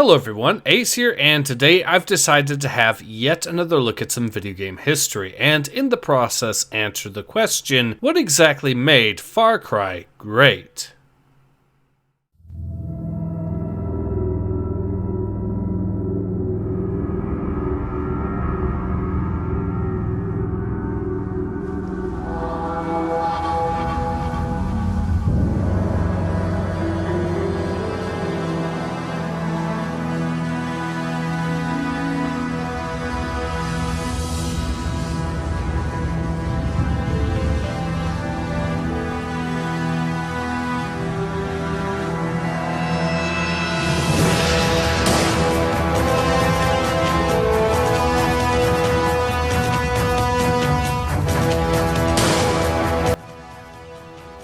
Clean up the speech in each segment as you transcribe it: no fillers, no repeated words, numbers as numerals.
Hello everyone, Ace here, and today I've decided to have yet another look at some video game history, and in the process answer the question, what exactly made Far Cry great?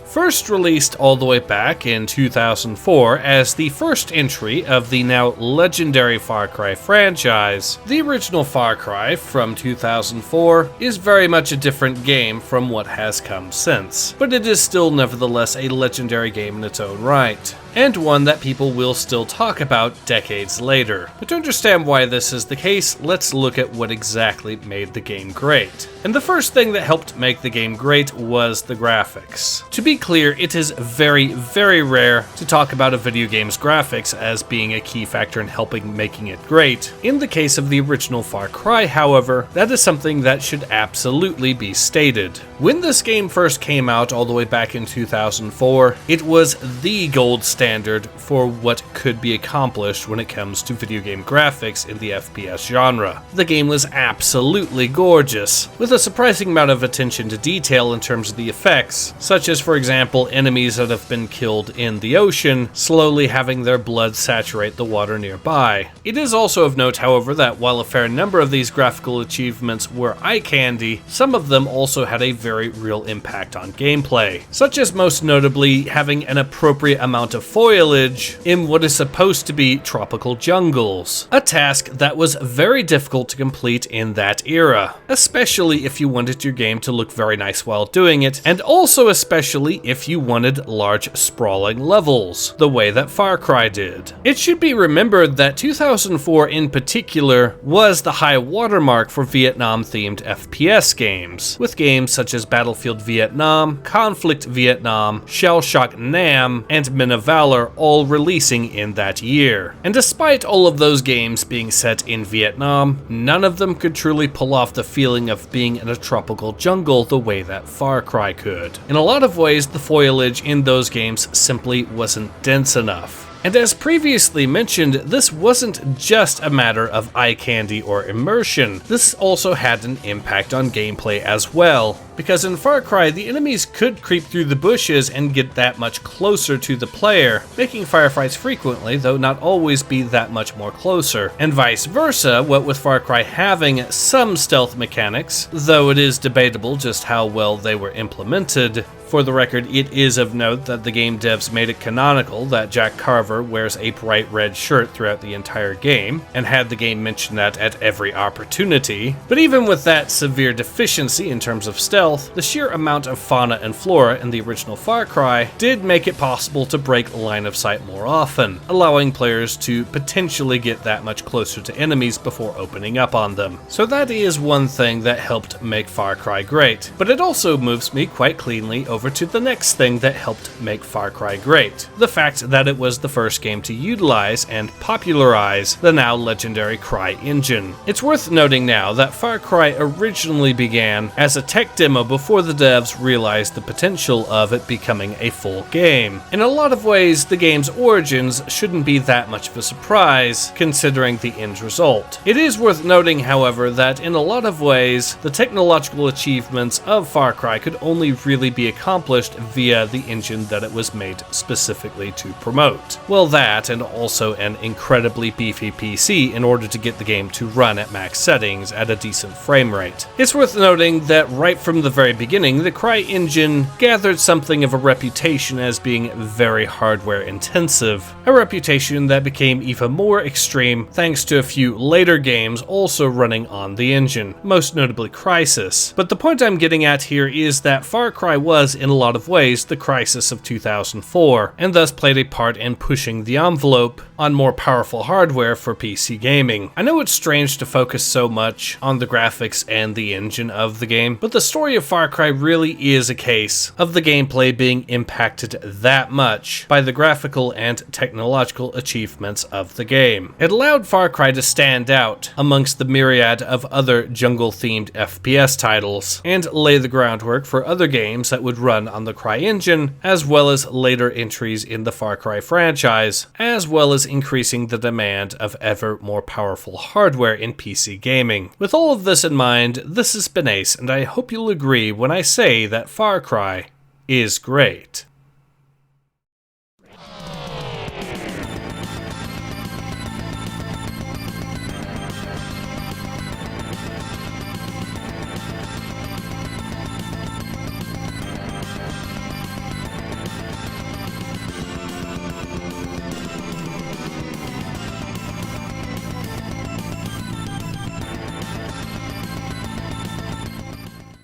First released all the way back in 2004 as the first entry of the now legendary Far Cry franchise, the original Far Cry from 2004 is very much a different game from what has come since, but it is still nevertheless a legendary game in its own right, and one that people will still talk about decades later. But to understand why this is the case, let's look at what exactly made the game great. And the first thing that helped make the game great was the graphics. To be clear, it is very, very rare to talk about a video game's graphics as being a key factor in helping making it great. In the case of the original Far Cry, however, that is something that should absolutely be stated. When this game first came out all the way back in 2004, it was the gold standard for what could be accomplished when it comes to video game graphics in the FPS genre. The game was absolutely gorgeous, with a surprising amount of attention to detail in terms of the effects, such as, for example, enemies that have been killed in the ocean slowly having their blood saturate the water nearby. It is also of note, however, that while a fair number of these graphical achievements were eye candy, some of them also had a very real impact on gameplay, such as most notably having an appropriate amount of foliage in what is supposed to be tropical jungles, a task that was very difficult to complete in that era, especially if you wanted your game to look very nice while doing it, and also especially if you wanted large sprawling levels, the way that Far Cry did. It should be remembered that 2004 in particular was the high watermark for Vietnam-themed FPS games, with games such as Battlefield Vietnam, Conflict Vietnam, Shell Shock Nam, and Men of Valor all releasing in that year. And despite all of those games being set in Vietnam, none of them could truly pull off the feeling of being in a tropical jungle the way that Far Cry could. In a lot of ways, the foliage in those games simply wasn't dense enough. And as previously mentioned, this wasn't just a matter of eye candy or immersion, this also had an impact on gameplay as well. Because in Far Cry, the enemies could creep through the bushes and get that much closer to the player, making firefights frequently, though not always, be that much more closer. And vice versa, what with Far Cry having some stealth mechanics, though it is debatable just how well they were implemented. For the record, it is of note that the game devs made it canonical that Jack Carver wears a bright red shirt throughout the entire game, and had the game mention that at every opportunity. But even with that severe deficiency in terms of stealth, the sheer amount of fauna and flora in the original Far Cry did make it possible to break line of sight more often, allowing players to potentially get that much closer to enemies before opening up on them. So that is one thing that helped make Far Cry great. But it also moves me quite cleanly over to the next thing that helped make Far Cry great, the fact that it was the first game to utilize and popularize the now legendary CryEngine. It's worth noting now that Far Cry originally began as a tech demo before the devs realized the potential of it becoming a full game. In a lot of ways, the game's origins shouldn't be that much of a surprise, considering the end result. It is worth noting, however, that in a lot of ways, the technological achievements of Far Cry could only really be accomplished via the engine that it was made specifically to promote. Well, that, and also an incredibly beefy PC in order to get the game to run at max settings at a decent frame rate. It's worth noting that right from the the very beginning, the CryEngine gathered something of a reputation as being very hardware intensive, a reputation that became even more extreme thanks to a few later games also running on the engine, most notably Crysis. But the point I'm getting at here is that Far Cry was, in a lot of ways, the Crysis of 2004, and thus played a part in pushing the envelope on more powerful hardware for PC gaming. I know it's strange to focus so much on the graphics and the engine of the game, but the story of Far Cry really is a case of the gameplay being impacted that much by the graphical and technological achievements of the game. It allowed Far Cry to stand out amongst the myriad of other jungle-themed FPS titles, and lay the groundwork for other games that would run on the CryEngine, as well as later entries in the Far Cry franchise, as well as increasing the demand of ever more powerful hardware in PC gaming. With all of this in mind, this has been Ace, and I hope you'll agree when I say that Far Cry is great.